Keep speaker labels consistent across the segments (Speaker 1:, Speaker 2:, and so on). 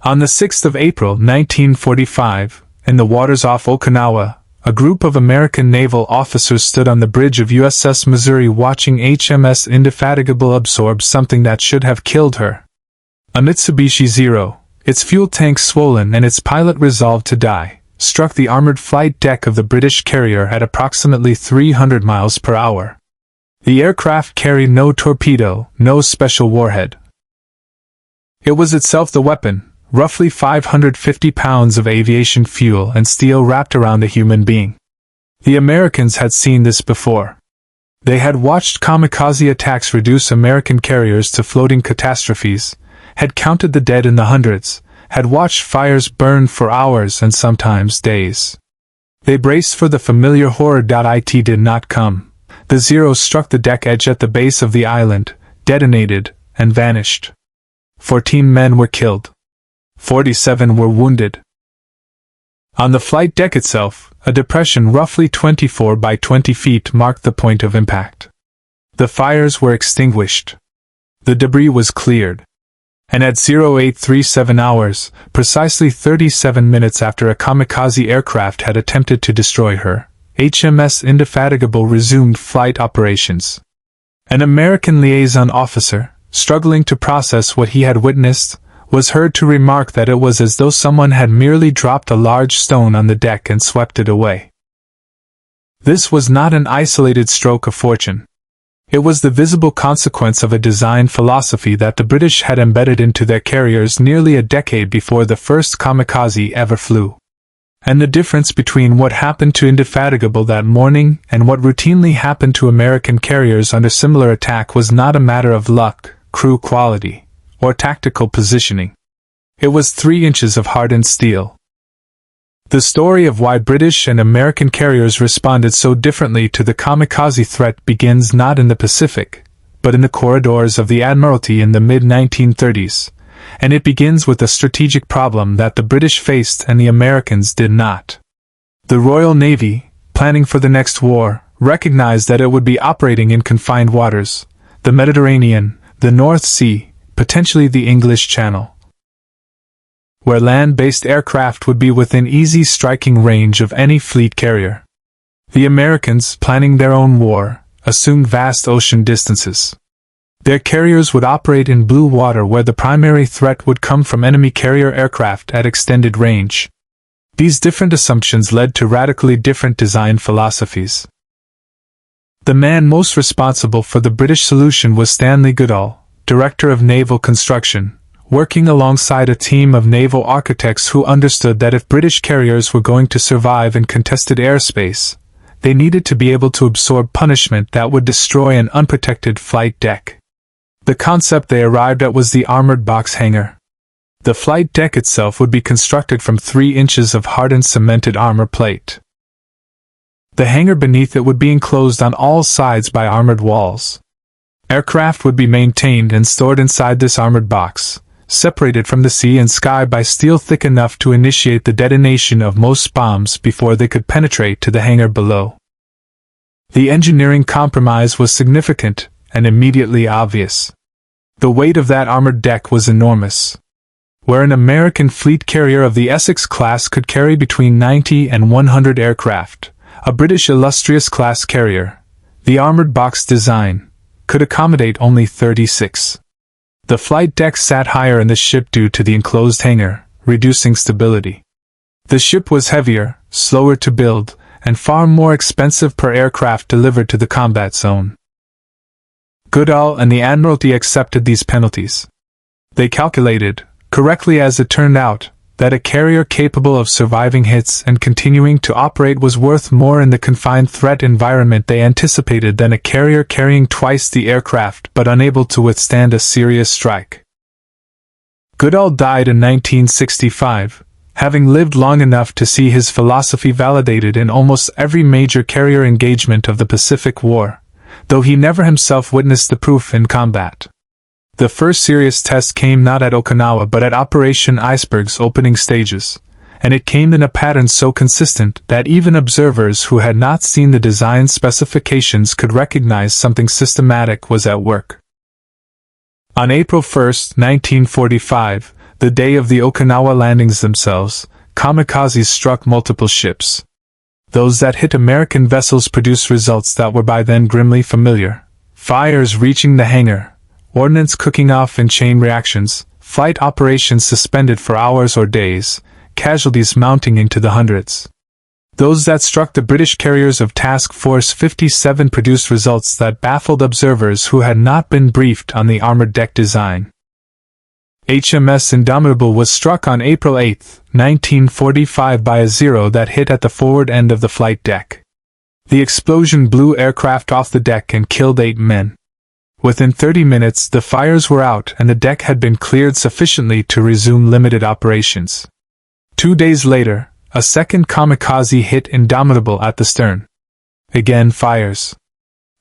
Speaker 1: On the 6th of April 1945, in the waters off Okinawa, a group of American naval officers stood on the bridge of USS Missouri watching HMS Indefatigable absorb something that should have killed her. A Mitsubishi Zero, its fuel tank swollen and its pilot resolved to die, struck the armored flight deck of the British carrier at approximately 300 miles per hour. The aircraft carried no torpedo, no special warhead. It was itself the weapon, roughly 550 pounds of aviation fuel and steel wrapped around a human being. The Americans had seen this before. They had watched kamikaze attacks reduce American carriers to floating catastrophes, had counted the dead in the hundreds, had watched fires burn for hours and sometimes days. They braced for the familiar horror. It did not come. The Zero struck the deck edge at the base of the island, detonated, and vanished. 14 men were killed. 47 were wounded. On the flight deck itself, a depression roughly 24 by 20 feet marked the point of impact. The fires were extinguished. The debris was cleared. And at 0837 hours, precisely 37 minutes after a kamikaze aircraft had attempted to destroy her, HMS Indefatigable resumed flight operations. An American liaison officer, struggling to process what he had witnessed, was heard to remark that it was as though someone had merely dropped a large stone on the deck and swept it away. This was not an isolated stroke of fortune. It was the visible consequence of a design philosophy that the British had embedded into their carriers nearly a decade before the first kamikaze ever flew. And the difference between what happened to Indefatigable that morning and what routinely happened to American carriers under similar attack was not a matter of luck, crew quality, or tactical positioning. It was 3 inches of hardened steel. The story of why British and American carriers responded so differently to the kamikaze threat begins not in the Pacific, but in the corridors of the Admiralty in the mid-1930s, and it begins with a strategic problem that the British faced and the Americans did not. The Royal Navy, planning for the next war, recognized that it would be operating in confined waters, the Mediterranean, the North Sea, potentially the English Channel, where land-based aircraft would be within easy striking range of any fleet carrier. The Americans, planning their own war, assumed vast ocean distances. Their carriers would operate in blue water where the primary threat would come from enemy carrier aircraft at extended range. These different assumptions led to radically different design philosophies. The man most responsible for the British solution was Stanley Goodall, Director of Naval Construction, working alongside a team of naval architects who understood that if British carriers were going to survive in contested airspace, they needed to be able to absorb punishment that would destroy an unprotected flight deck. The concept they arrived at was the armored box hangar. The flight deck itself would be constructed from 3 inches of hardened cemented armor plate. The hangar beneath it would be enclosed on all sides by armored walls. Aircraft would be maintained and stored inside this armored box, separated from the sea and sky by steel thick enough to initiate the detonation of most bombs before they could penetrate to the hangar below. The engineering compromise was significant and immediately obvious. The weight of that armored deck was enormous. Where an American fleet carrier of the Essex class could carry between 90 and 100 aircraft, a British illustrious class carrier, the armored box design, could accommodate only 36. The flight deck sat higher in the ship due to the enclosed hangar, reducing stability. The ship was heavier, slower to build, and far more expensive per aircraft delivered to the combat zone. Goodall and the Admiralty accepted these penalties. They calculated, correctly as it turned out, that a carrier capable of surviving hits and continuing to operate was worth more in the confined threat environment they anticipated than a carrier carrying twice the aircraft but unable to withstand a serious strike. Goodall died in 1965, having lived long enough to see his philosophy validated in almost every major carrier engagement of the Pacific War, though he never himself witnessed the proof in combat. The first serious test came not at Okinawa but at Operation Iceberg's opening stages, and it came in a pattern so consistent that even observers who had not seen the design specifications could recognize something systematic was at work. On April 1, 1945, The day of the Okinawa landings themselves, kamikazes struck multiple ships. Those that hit American vessels produced results that were by then grimly familiar. Fires reaching the hangar, ordnance cooking off in chain reactions, flight operations suspended for hours or days, casualties mounting into the hundreds. Those that struck the British carriers of Task Force 57 produced results that baffled observers who had not been briefed on the armored deck design. HMS Indefatigable was struck on April 8, 1945 by a Zero that hit at the forward end of the flight deck. The explosion blew aircraft off the deck and killed 8 men. Within 30 minutes the fires were out and the deck had been cleared sufficiently to resume limited operations. 2 days later, a second kamikaze hit Indefatigable at the stern. Again fires.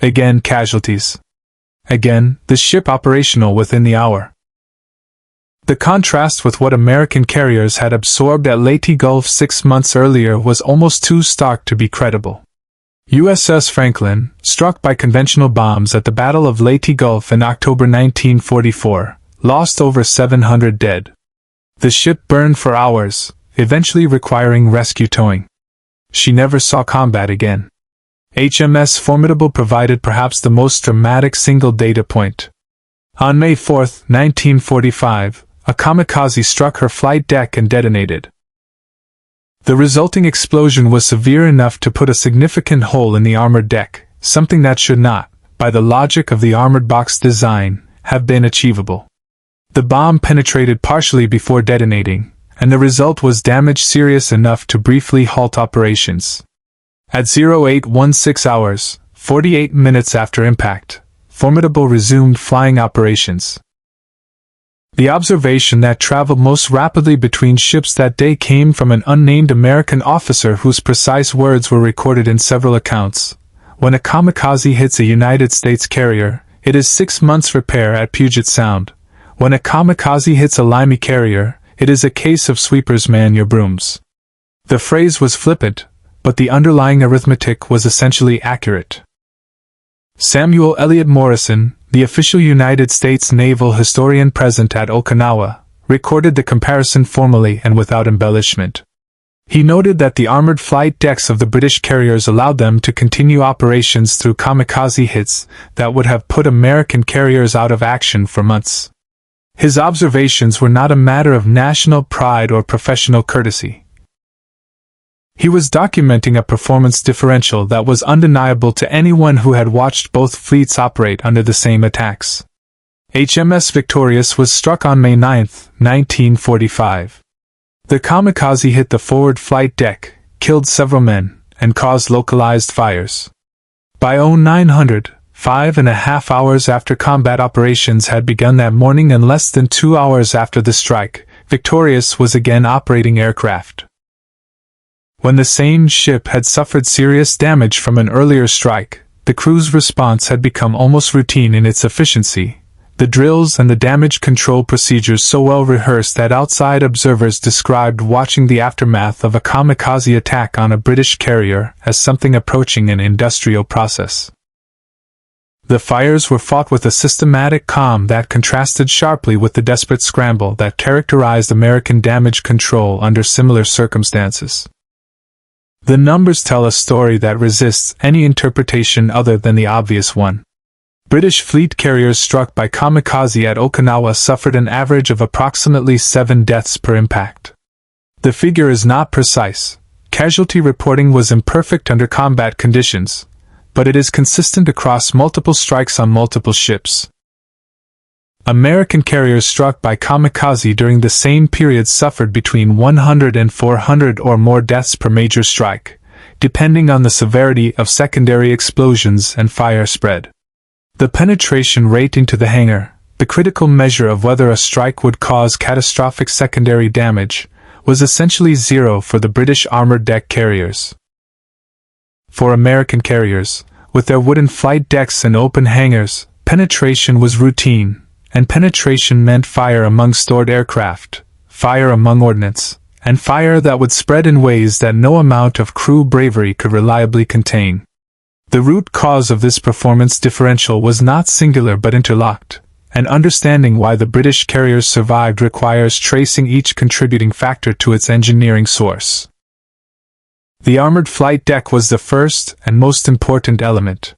Speaker 1: Again casualties. Again, the ship operational within the hour. The contrast with what American carriers had absorbed at Leyte Gulf 6 months earlier was almost too stark to be credible. USS Franklin, struck by conventional bombs at the Battle of Leyte Gulf in October 1944, lost over 700 dead. The ship burned for hours, eventually requiring rescue towing. She never saw combat again. HMS Formidable provided perhaps the most dramatic single data point. On May 4, 1945, a kamikaze struck her flight deck and detonated. The resulting explosion was severe enough to put a significant hole in the armored deck, something that should not, by the logic of the armored box design, have been achievable. The bomb penetrated partially before detonating, and the result was damage serious enough to briefly halt operations. At 0816 hours, 48 minutes after impact, Formidable resumed flying operations. The observation that traveled most rapidly between ships that day came from an unnamed American officer whose precise words were recorded in several accounts. When a kamikaze hits a United States carrier, it is 6 months repair at Puget Sound. When a kamikaze hits a Limey carrier, it is a case of sweepers man your brooms. The phrase was flippant, but the underlying arithmetic was essentially accurate. Samuel Eliot Morrison, the official United States naval historian present at Okinawa, recorded the comparison formally and without embellishment. He noted that the armored flight decks of the British carriers allowed them to continue operations through kamikaze hits that would have put American carriers out of action for months. His observations were not a matter of national pride or professional courtesy. He was documenting a performance differential that was undeniable to anyone who had watched both fleets operate under the same attacks. HMS Victorious was struck on May 9, 1945. The kamikaze hit the forward flight deck, killed several men, and caused localized fires. By 0900, 5.5 hours after combat operations had begun that morning and less than 2 hours after the strike, Victorious was again operating aircraft. When the same ship had suffered serious damage from an earlier strike, the crew's response had become almost routine in its efficiency. The drills and the damage control procedures so well rehearsed that outside observers described watching the aftermath of a kamikaze attack on a British carrier as something approaching an industrial process. The fires were fought with a systematic calm that contrasted sharply with the desperate scramble that characterized American damage control under similar circumstances. The numbers tell a story that resists any interpretation other than the obvious one. British fleet carriers struck by kamikaze at Okinawa suffered an average of approximately 7 deaths per impact. The figure is not precise. Casualty reporting was imperfect under combat conditions, but it is consistent across multiple strikes on multiple ships. American carriers struck by kamikaze during the same period suffered between 100 and 400 or more deaths per major strike, depending on the severity of secondary explosions and fire spread. The penetration rate into the hangar, the critical measure of whether a strike would cause catastrophic secondary damage, was essentially zero for the British armored deck carriers. For American carriers, with their wooden flight decks and open hangars, penetration was routine. And penetration meant fire among stored aircraft, fire among ordnance, and fire that would spread in ways that no amount of crew bravery could reliably contain. The root cause of this performance differential was not singular but interlocked. and understanding why the British carriers survived requires tracing each contributing factor to its engineering source. The armored flight deck was the first and most important element.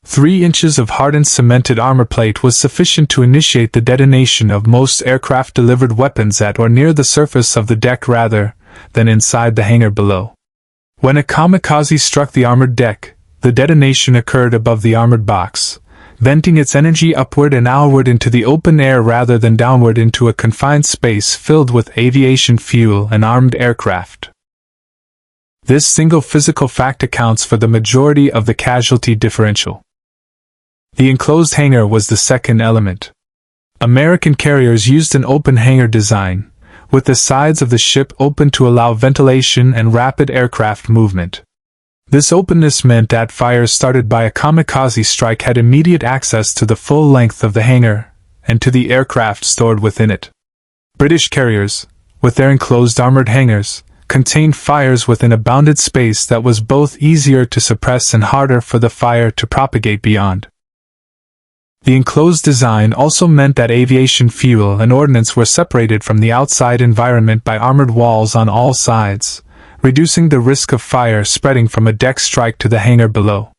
Speaker 1: 3 inches of hardened cemented armor plate was sufficient to initiate the detonation of most aircraft-delivered weapons at or near the surface of the deck rather than inside the hangar below. When a kamikaze struck the armored deck, the detonation occurred above the armored box, venting its energy upward and outward into the open air rather than downward into a confined space filled with aviation fuel and armed aircraft. This single physical fact accounts for the majority of the casualty differential. The enclosed hangar was the second element. American carriers used an open hangar design, with the sides of the ship open to allow ventilation and rapid aircraft movement. This openness meant that fires started by a kamikaze strike had immediate access to the full length of the hangar, and to the aircraft stored within it. British carriers, with their enclosed armored hangars, contained fires within a bounded space that was both easier to suppress and harder for the fire to propagate beyond. The enclosed design also meant that aviation fuel and ordnance were separated from the outside environment by armored walls on all sides, reducing the risk of fire spreading from a deck strike to the hangar below.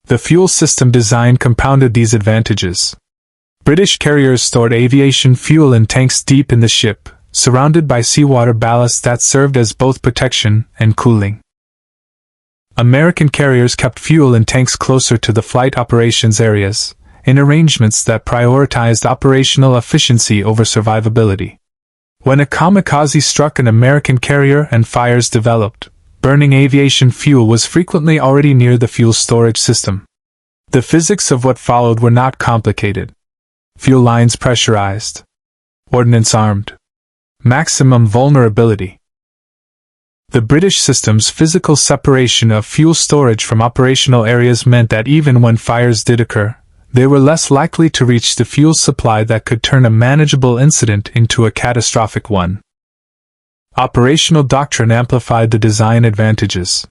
Speaker 1: The fuel system design compounded these advantages. British carriers stored aviation fuel in tanks deep in the ship, surrounded by seawater ballast that served as both protection and cooling. American carriers kept fuel in tanks closer to the flight operations areas, in arrangements that prioritized operational efficiency over survivability. When a kamikaze struck an American carrier and fires developed, burning aviation fuel was frequently already near the fuel storage system. The physics of what followed were not complicated. Fuel lines pressurized. Ordnance armed. Maximum vulnerability. The British system's physical separation of fuel storage from operational areas meant that even when fires did occur, they were less likely to reach the fuel supply that could turn a manageable incident into a catastrophic one. Operational doctrine amplified the design advantages.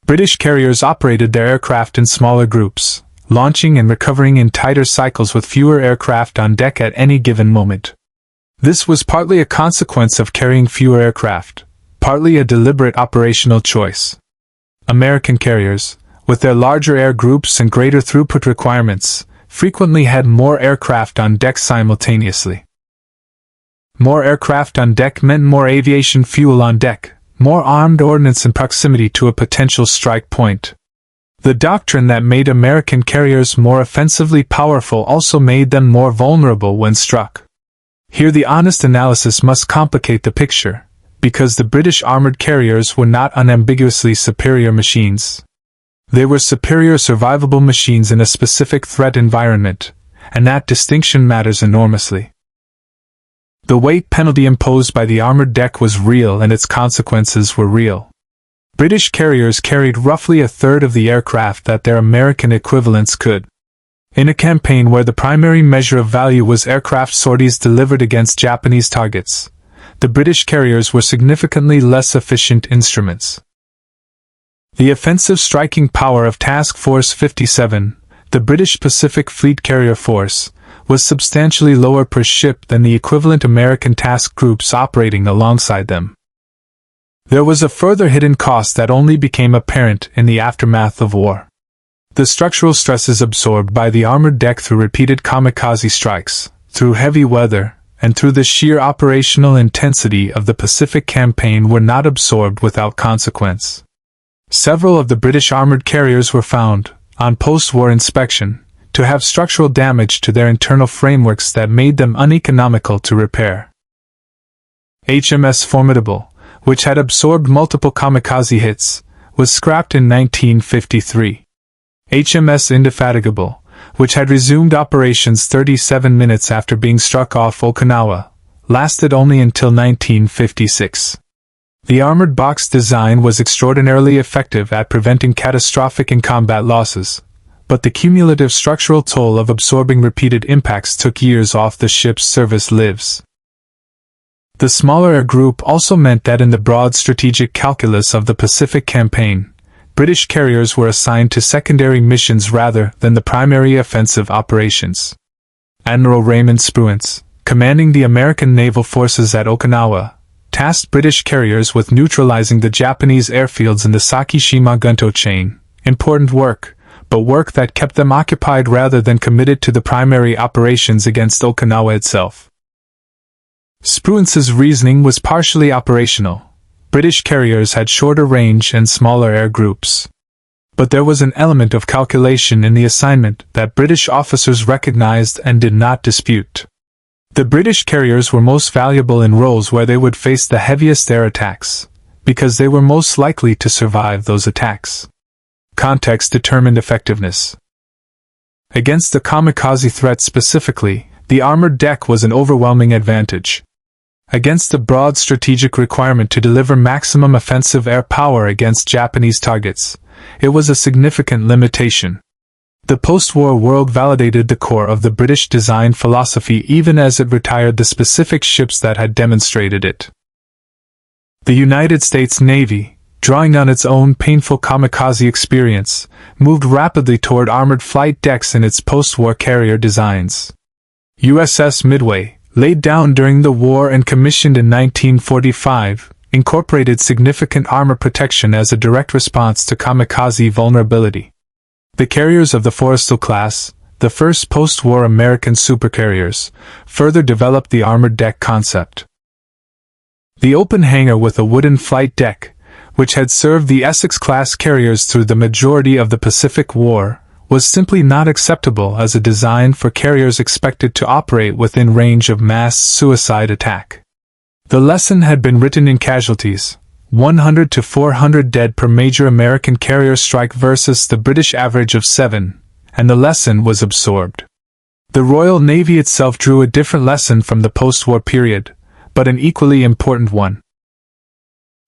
Speaker 1: British carriers operated their aircraft in smaller groups, launching and recovering in tighter cycles with fewer aircraft on deck at any given moment. This was partly a consequence of carrying fewer aircraft, partly a deliberate operational choice. American carriers, with their larger air groups and greater throughput requirements, frequently had more aircraft on deck simultaneously. More aircraft on deck meant more aviation fuel on deck, more armed ordnance in proximity to a potential strike point. The doctrine that made American carriers more offensively powerful also made them more vulnerable when struck. Here the honest analysis must complicate the picture, because the British armored carriers were not unambiguously superior machines. They were superior survivable machines in a specific threat environment, and that distinction matters enormously. The weight penalty imposed by the armored deck was real and its consequences were real. British carriers carried roughly a third of the aircraft that their American equivalents could. In a campaign where the primary measure of value was aircraft sorties delivered against Japanese targets, the British carriers were significantly less efficient instruments. The offensive striking power of Task Force 57, the British Pacific Fleet Carrier Force, was substantially lower per ship than the equivalent American task groups operating alongside them. There was a further hidden cost that only became apparent in the aftermath of war. The structural stresses absorbed by the armored deck through repeated kamikaze strikes, through heavy weather, and through the sheer operational intensity of the Pacific campaign were not absorbed without consequence. Several of the British armored carriers were found, on post-war inspection, to have structural damage to their internal frameworks that made them uneconomical to repair. HMS Formidable, which had absorbed multiple kamikaze hits, was scrapped in 1953. HMS Indefatigable, which had resumed operations 37 minutes after being struck off Okinawa, lasted only until 1956. The armored box design was extraordinarily effective at preventing catastrophic in-combat losses, but the cumulative structural toll of absorbing repeated impacts took years off the ship's service lives. The smaller air group also meant that in the broad strategic calculus of the Pacific campaign, British carriers were assigned to secondary missions rather than the primary offensive operations. Admiral Raymond Spruance, commanding the American naval forces at Okinawa, tasked British carriers with neutralizing the Japanese airfields in the Sakishima Gunto chain. Important work, but work that kept them occupied rather than committed to the primary operations against Okinawa itself. Spruance's reasoning was partially operational. British carriers had shorter range and smaller air groups. But there was an element of calculation in the assignment that British officers recognized and did not dispute. The British carriers were most valuable in roles where they would face the heaviest air attacks, because they were most likely to survive those attacks. Context determined effectiveness. Against the kamikaze threat specifically, the armored deck was an overwhelming advantage. Against the broad strategic requirement to deliver maximum offensive air power against Japanese targets, it was a significant limitation. The post-war world validated the core of the British design philosophy even as it retired the specific ships that had demonstrated it. The United States Navy, drawing on its own painful kamikaze experience, moved rapidly toward armored flight decks in its post-war carrier designs. USS Midway, laid down during the war and commissioned in 1945, incorporated significant armor protection as a direct response to kamikaze vulnerability. The carriers of the Forrestal class, the first post-war American supercarriers, further developed the armored deck concept. The open hangar with a wooden flight deck, which had served the Essex-class carriers through the majority of the Pacific War, was simply not acceptable as a design for carriers expected to operate within range of mass suicide attack. The lesson had been written in casualties, 100 to 400 dead per major American carrier strike versus the British average of 7, and the lesson was absorbed. The Royal Navy itself drew a different lesson from the post-war period, but an equally important one.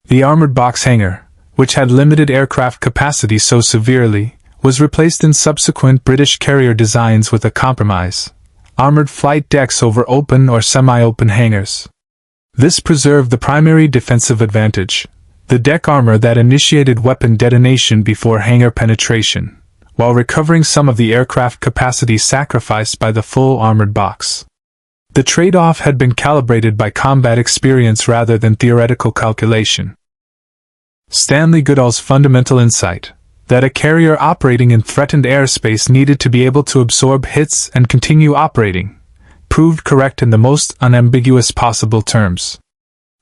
Speaker 1: The armored box hangar, which had limited aircraft capacity so severely, was replaced in subsequent British carrier designs with a compromise: armored flight decks over open or semi-open hangars. This preserved the primary defensive advantage, the deck armor that initiated weapon detonation before hangar penetration, while recovering some of the aircraft capacity sacrificed by the full armored box. The trade-off had been calibrated by combat experience rather than theoretical calculation. Stanley Goodall's fundamental insight, that a carrier operating in threatened airspace needed to be able to absorb hits and continue operating, proved correct in the most unambiguous possible terms.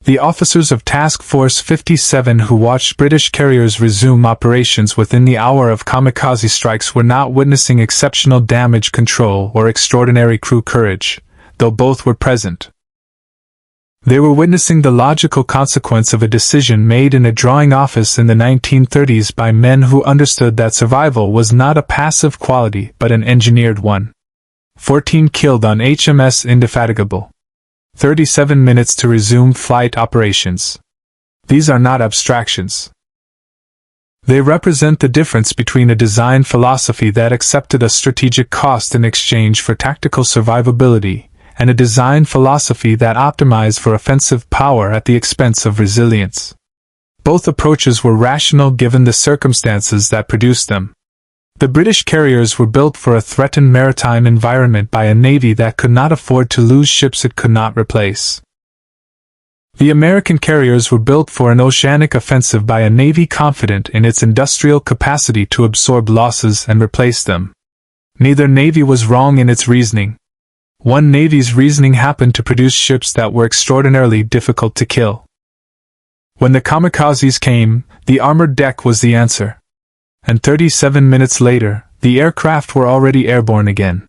Speaker 1: The officers of Task Force 57 who watched British carriers resume operations within the hour of kamikaze strikes were not witnessing exceptional damage control or extraordinary crew courage, though both were present. They were witnessing the logical consequence of a decision made in a drawing office in the 1930s by men who understood that survival was not a passive quality but an engineered one. 14 killed on HMS Indefatigable. 37 minutes to resume flight operations. These are not abstractions. They represent the difference between a design philosophy that accepted a strategic cost in exchange for tactical survivability, and a design philosophy that optimized for offensive power at the expense of resilience. Both approaches were rational given the circumstances that produced them. The British carriers were built for a threatened maritime environment by a navy that could not afford to lose ships it could not replace. The American carriers were built for an oceanic offensive by a navy confident in its industrial capacity to absorb losses and replace them. Neither navy was wrong in its reasoning. One navy's reasoning happened to produce ships that were extraordinarily difficult to kill. When the kamikazes came, the armored deck was the answer. And 37 minutes later, the aircraft were already airborne again.